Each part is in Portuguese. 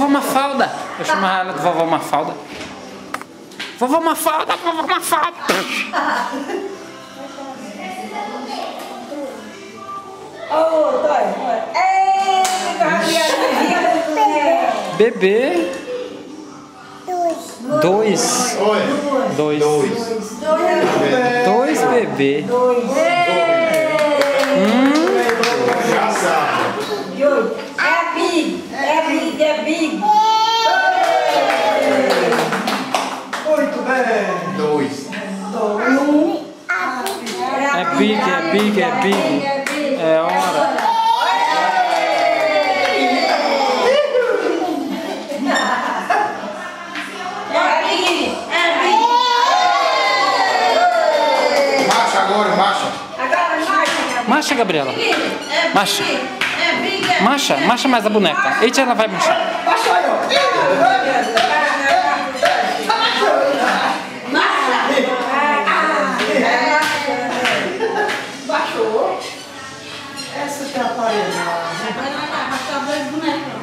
Vovó Mafalda. Eu chamava ela de Vovó Mafalda. Vovó Mafalda, Vovó Mafalda. Bebê. Dois bebê. É big. Muito bem. Dois. É big. É hora. Marcha agora, marcha. Marcha, Gabriela. Marcha. Marcha mais a boneca. Eita, ela vai marchar. Baixou. Essa que é a parede. Vai lá, baixar dois bonecos.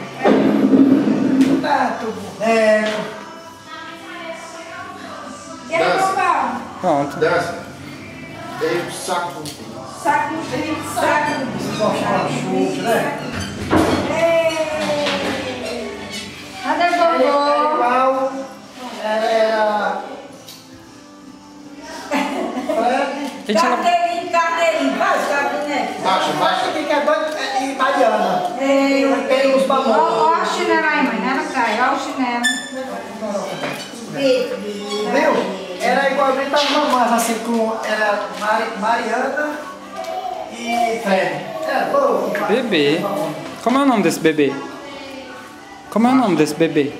Tanto boneco. Pronto. Desce. Tem um saco. Saco. Vocês gostaram de chute, né? Cadê Ela é vovô? igual. Ela era. Fred. Eita, ela... Carteirinho, faz gabinete. Marcha. Aqui que é doido e Mariana. Tem os balões. Ó o chinelo aí, mãe, não cai, ó o chinelo. Viu? Era igualmente as mamães, assim, com era Mariana e Fred. É, louco. Bebê. Como é o nome desse bebê? Como é o nome desse bebê?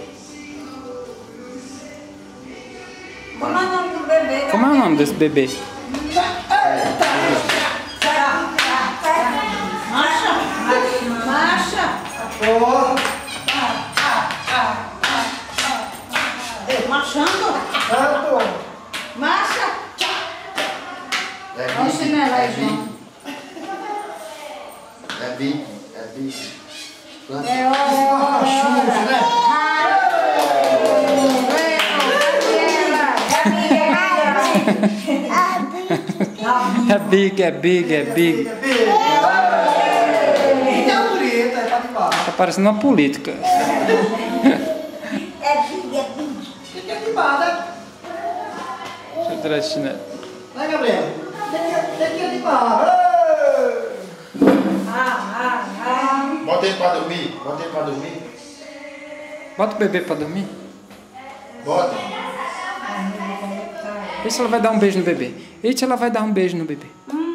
Como é o nome do bebê? Como é o nome desse bebê? Marcha. Ô, Marchando. tanto. Marcha. Olha o chinelo aí, João. É big. É hora. Chute, né? É big. Então, bonita, é pra de baixo. Tá parecendo uma política. Fica de baixo, né? Deixa eu tirar esse chinelo. Né, Gabriela? Fica de baixo. Bota ele pra dormir. Bota o bebê pra dormir. Bota. Vê se ela vai dar um beijo no bebê. Eita, ela vai dar um beijo no bebê.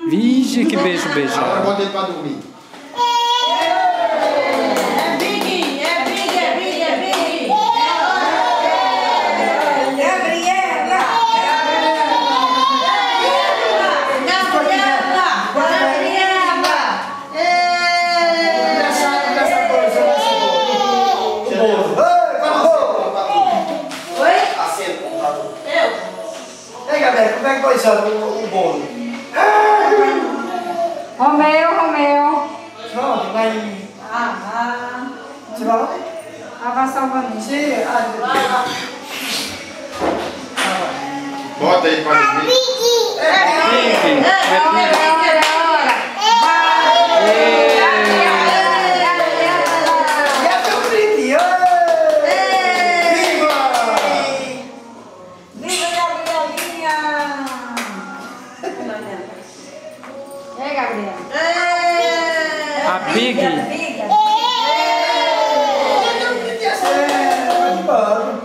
Vixe, que beijo. Agora bota ele pra dormir. É big. Ei, Gabriela, como é que vai ser o bolo? Romeu. Pronto, vai. Você vai lá? Vai salvando. Sim, Bota ele pra dormir. é tão bonitinho. Viva Gabrielinha! É, Gabriela? A Big.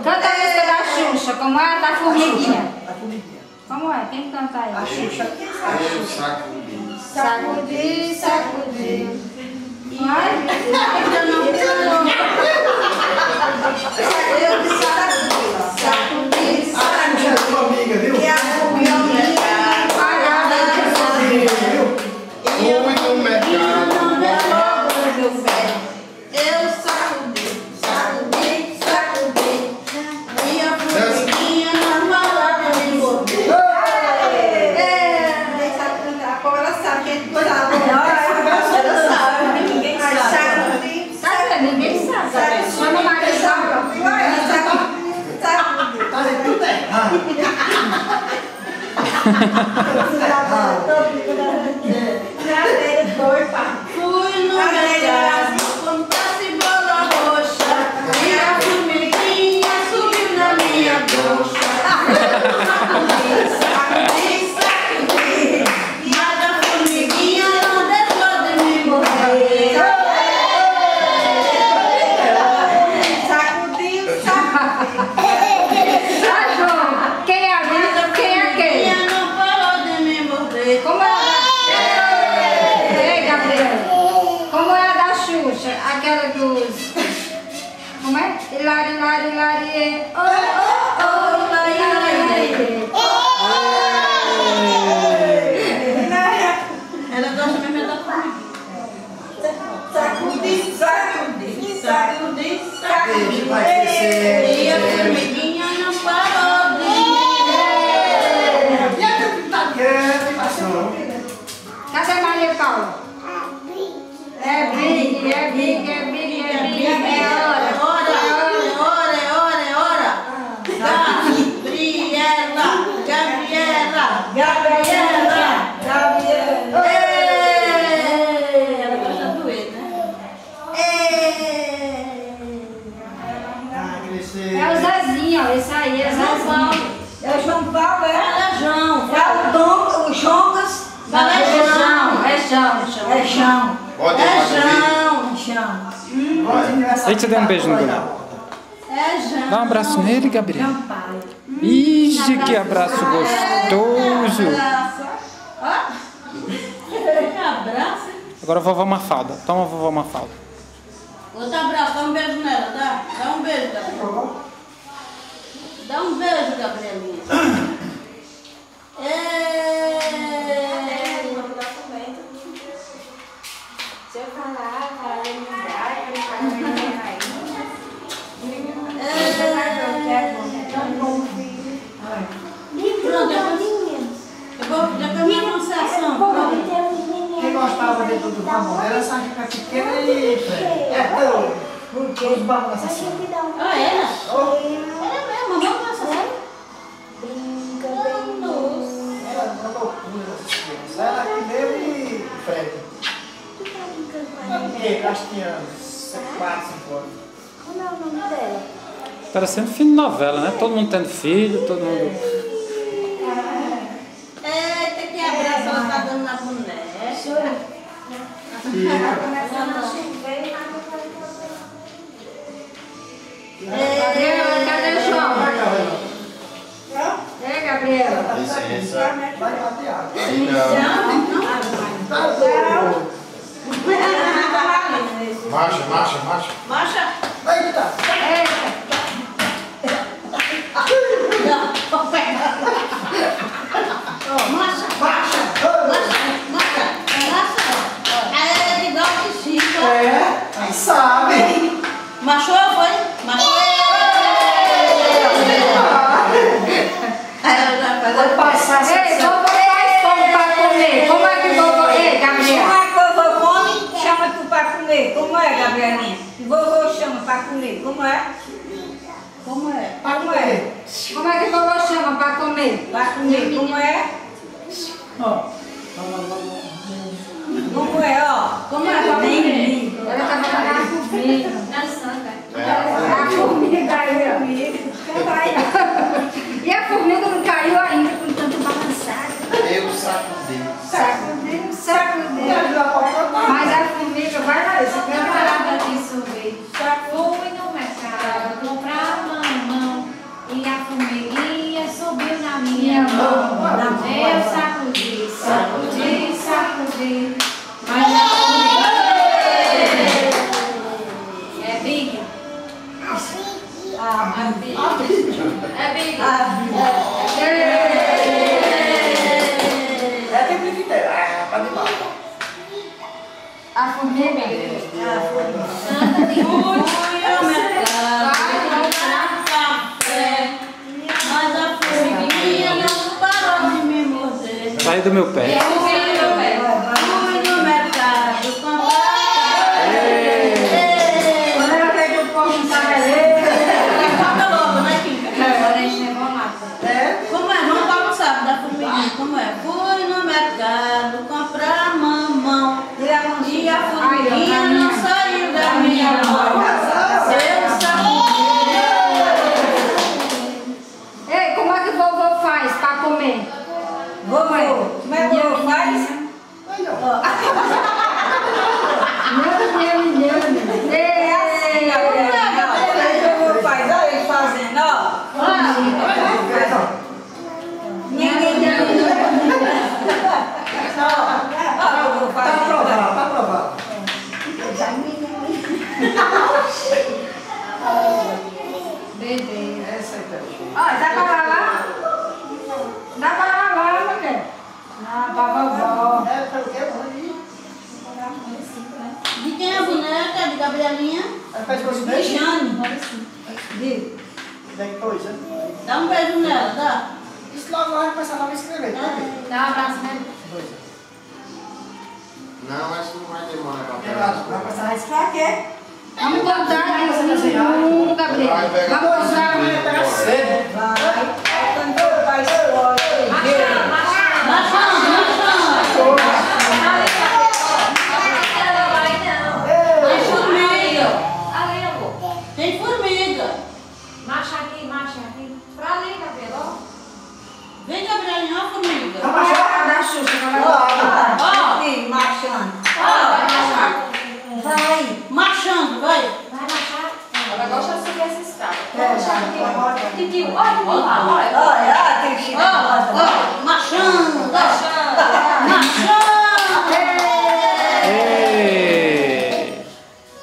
Canta a música da Xuxa, como é? Da formiguinha. A formiguinha. Como é? Quem canta aí? A Xuxa. Eu sacudi. Sacudi. Vai? Ainda não. Sacudi. A Xuxa é sua amiga, viu? Muito mercado. Eu sacudi. Minha formiguinha na mala de você. Como ela sabe que é coisa ela sabe, ninguém sabe. Sabe, ninguém sabe. Mas no marido Fui no mercado, comprar cebola roxa e a formiguinha subiu na minha coxa. Sacudi, mas a formiguinha não deixou de me morrer. Sacudiu, Quem é a vida? Quem é quem? não parou de me morder. Como é? Ei, Gabriela. Como é a da Xuxa? Aquela dos... Como é? Hilari, hilari, hilari. Oh, oh, oh, hilari, hilari. Ela gosta mesmo da formiguinha. Sacudi, sacudi, sacudi, sacudi. Vai crescer. E a formiguinha não parou de E a italiana, passou. Cadê Maria Paula? É big, é big, é big, é big. É hora. Hora. Gabriela. Ela gosta do E, né? Vai crescer. É o Zezinho, ó. Esse aí é Zezinho. É o João Paulo, é João. É o Dom, o Joncas. Fala É João, é João. É chão. Bota ele pra dormir. Chão. Eita, dê um beijo no Gunnar. É João. Dá um abraço nele, Gabriela. Ixi, que abraço gostoso. Abraço. Agora a vovó Mafalda. Toma a vovó Mafalda. Outro abraço, dá um beijo nela, tá? Dá um beijo, Gabriela. Dá um beijo, Gabrielinha. Se eu falar, ele me dá, ele fala que Depois minha anunciação. Quem gostava de tudo bambu era essa rica pequena e os bambus assassinos. Ah, era? Era mesmo, vamos nessa série. Era uma loucura essas crianças. Ela que mesmo e Fred. Acho que tinha 4, 5 anos. Como é o nome dela? Parecendo fim de novela, né? Todo mundo tendo filho, todo mundo... Eita, que abraço ela tá dando na boneca. Gabriela, cadê o João? É, Gabriela. Licença. Vai bater água. Então, marcha. Marcha. Eita! É igual que Chico. Aí sabe! Machou, foi? Machou. Vai passar Ei, vovô faz como pra comer? Como é que vovô... Ei, Gabriela. Chama que vovô come, chama tu pra comer. Como é, Gabrielinha? Vovô chama pra comer. Como é? Como é? pra comer. Como é que vovô chama pra comer? Pra comer. Como é? Ó. Como é, ó? Como é pra comer? Ela tá falando a formiga. A formiga aí, ó. E a formiga não caiu ainda com tanto balançado. Eu sacudi. Sacudiu, sacudiu. Mas a formiga vai lá, isso aqui é parada de sorvete. Fui no mercado comprar mamão e a formiguinha subiu na minha mão. Eu sacudi, sacudi, sacudi, mas a formiguinha é big. É big. É tempo de inteiro. Pra animar. A formiga. Fui ao mercado comprar café, mas a formiguinha não parou de me morder. Sai do meu pé. Fui no mercado comprar café. Quando ela pega o povo não sabe ler. Conta logo, né, Kika? Como é? Vamos lá, sabe da formiguinha, como é? É assim, Gabriela. Meu pai, olha ele fazendo, ó. Ninguém Tá aprovado, tá aprovado. Bebê. Essa aí tá cheia. Ó, dá pra lavar? Dá pra lavar, mulher? Não, pra vovó. É, foi o quê, mãe? De quem é a boneca? De Gabrielinha? Aí faz com De beijo. Jane. Depois, né? Dá um beijo nela, dá. Isso logo vai começar a me escrever, tá? Dá um abraço nele. Não, acho que não vai demorar pra Vai pegar. começar a Pra quê? Vamos contar isso, Gabriel. Vai pegar Vamos usar. pegar cedo. Vai. Quando meu pai explode. Tem formiga. Tem formiga. Marcha aqui. Pra ali, cabelo. Vem, Gabrielinha, ó a formiga. Tá baixando? Da Xuxa, que ela vai Ó, Sim, marchando. vai. Marchando, vai. Vai marchar. Ela gosta de subir essa escada. É, Titio, olha, olha. Olha, tem que Ó, marchando. Ei!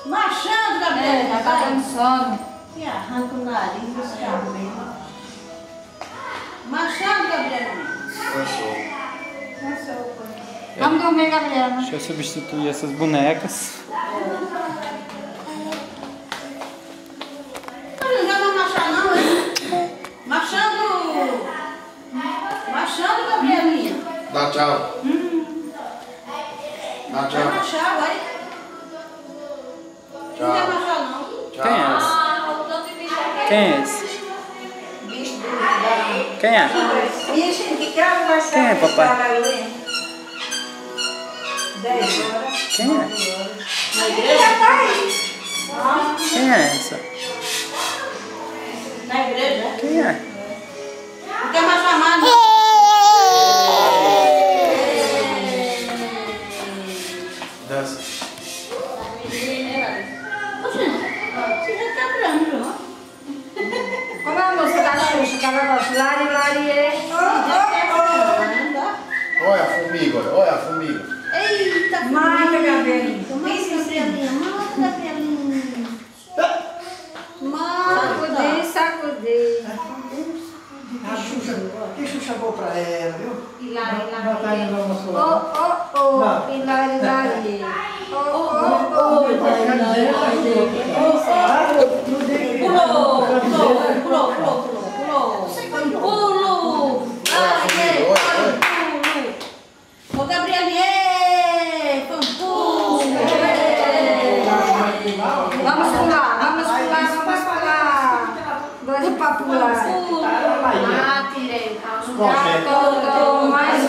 Marchando, Gabrielinha. tá Vai. dando sono. E arranca o nariz dos cabelos. Marchando, Gabrielinha. Cansou. Vamos dormir, Gabriela. Deixa eu substituir essas bonecas. Não já vai marchar não, hein? Marchando. Marchando, Gabrielinha. Dá tchau. Dá Vai tchau. marchar, vai. Não quer Tchau. marchar não. Quem é esse? Ah, o tanto de bicho aqui. Quem é esse? bicho do Quem é? bicho que cara vai Quem é, papai? 10 horas. Quem é? Já tá aí. Quem é essa? Na igreja, né? Quem é? Não quer mais chamar, não. Dança. Você já tá grande, ó. Como é a música da Xuxa que ela gosta? Lari, lari, Olha a formiga, olha a formiga. Eita, Mata, Gabriela. Mata, Gabrielinha. Mata, Gabrielinha. Sacudir, sacudir. A Xuxa, que Xuxa boa pra ela, viu? Hilari, Ela tá indo no almoço Oh, lá. oh, oh. E lari, lari. Oh, oh, oh. Pulou, pulou, pulou, pulou, pulou. Pulo. Olha a formiga, olha. Ô, Gabrielinha, foi um pulo. Vamos pular, vamos pular, vamos pular. Doido pra pular. Ah, tirei o carro. Já tô mais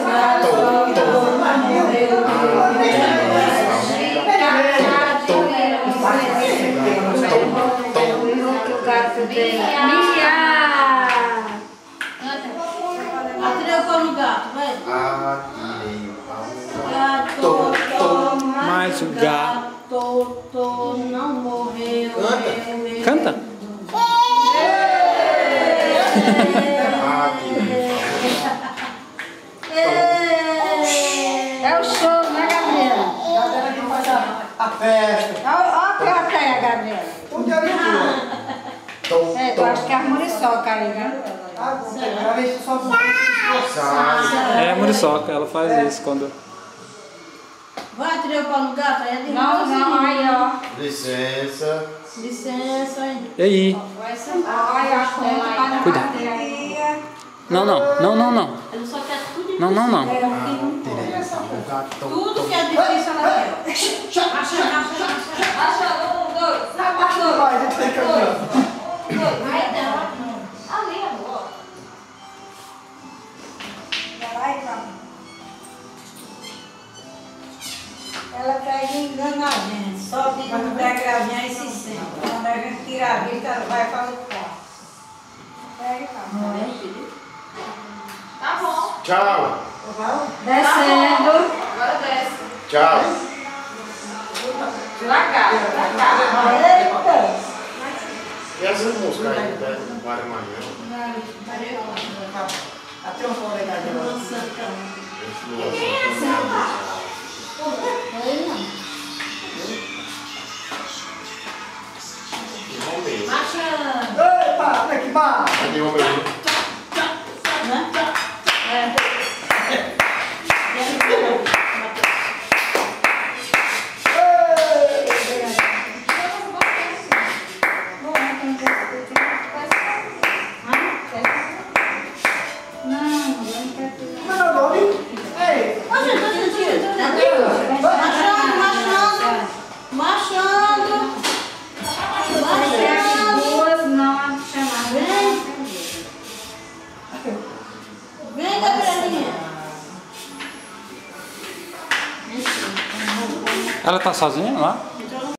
Atirei o pau no gato, vai. Atirei o pau. Gato, Mais um gato. gato, não morreu. Canta. Canta. Atirei É o show, né, Gabriela? Galera que faz a festa. Olha a plateia, Gabriela. Tudo é aventura. É, eu acho que é a muriçoca aí, né? Cada vez que só Sai. É a muriçoca, ela faz isso quando. Vai, atirei o pau no gato, aí é de Não, não, aí, ó. Licença. Licença, hein. E aí? Olha a conta pra não Cuidado. bater aí. Não, não, não, não, não. Ele só quer tudo Não, não, não. Atirei o pau. Tudo que é difícil ela quer. vai, a gente tem que caminhar. Ali, amor. Vai, calma. Ela pega e engana a gente. Só fica no degrauzinho e se senta. Quando a gente tira a vista, ela vai para o carro. Pega e calma. Tá bom. Tchau. Descendo. Agora desce. Tchau. Lá cá. E essa música aí, do Mário Marinho? Até um fone aí, Marchando. Epa, olha que barra! Cadê o meu? Como é o nome? Ei! Marchando. As duas não chamadas. Vem, Gabrielinha. Ela tá sozinha lá?